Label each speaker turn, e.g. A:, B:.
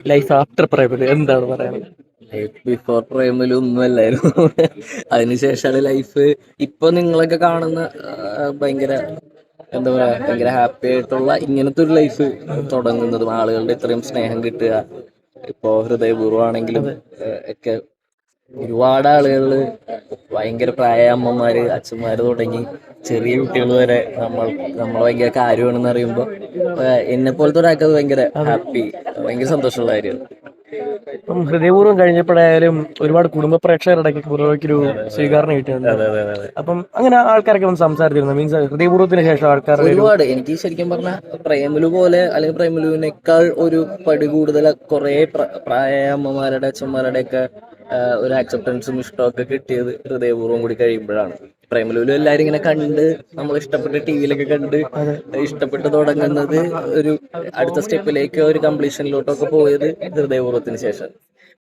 A: Life after പ്രേമല് എന്താണ് പറയാനുള്ളത്?
B: Life before Premalu ഒന്നും അല്ലായിരുന്നു. അതിനുശേഷമാണ് ലൈഫ് ഇപ്പൊ നിങ്ങളൊക്കെ കാണുന്ന ഭയങ്കര എന്താ പറയാ ഭയങ്കര ഹാപ്പി ആയിട്ടുള്ള ഇങ്ങനത്തെ ഒരു ലൈഫ് തുടങ്ങുന്നതും ആളുകളുടെ ഇത്രയും സ്നേഹം കിട്ടുക. ഇപ്പോ ഹൃദയപൂർവ്വമാണെങ്കിലും
A: അതെ.
B: ഒക്കെ ഒരുപാട് ആളുകള് ഭയങ്കര പ്രായ അമ്മമാര് അച്ഛന്മാര് തുടങ്ങി ചെറിയ കുട്ടികൾ വരെ നമ്മളെ ഭയങ്കര കാര്യമാണെന്ന് അറിയുമ്പോൾ എന്നെ പോലത്തെ ഒരാൾക്ക് അത് ഭയങ്കര
A: അതെ.
B: ഹാപ്പി, ഭയങ്കര സന്തോഷമുള്ള കാര്യമാണ്.
A: ഇപ്പം ഹൃദയപൂർവ്വം കഴിഞ്ഞപ്പോഴായാലും ഒരുപാട് കുടുംബ പ്രേക്ഷകരുടെ ഇടയ്ക്ക് ഒരു സ്വീകരണം കിട്ടുന്നുണ്ട്.
B: അതെ അതെ അതെ.
A: അപ്പം അങ്ങനെ ആൾക്കാരൊക്കെ ഒന്ന് സംസാരിച്ചിരുന്നു, മീൻസ് ഹൃദയപൂർവ്വത്തിന് ശേഷം ആൾക്കാരുടെ ഒരു
B: ഒരുപാട് എനിക്ക് ശരിക്കും പറഞ്ഞ പ്രേമലു പോലെ അല്ലെങ്കിൽ പ്രേമലുവിനേക്കാൾ ഒരു പടി കൂടുതൽ കുറെ പ്രായ അമ്മമാരുടെ അച്ഛന്മാരുടെ ഒക്കെ ഒരു ആക്സെപ്റ്റൻസും ഇഷ്ടമൊക്കെ കിട്ടിയത് ഹൃദയപൂർവ്വം കൂടി കഴിയുമ്പോഴാണ്. പ്രേമലുവിലും എല്ലാരും ഇങ്ങനെ കണ്ട് നമ്മൾ ഇഷ്ടപ്പെട്ട ടി വിയിലൊക്കെ കണ്ട്
A: അതെ.
B: ഇഷ്ടപ്പെട്ട് തുടങ്ങുന്നത് ഒരു അടുത്ത സ്റ്റെപ്പിലേക്ക് ഒരു കംപ്ലീഷനിലോട്ടൊക്കെ പോയത് ഹൃദയപൂർവ്വത്തിന് ശേഷം.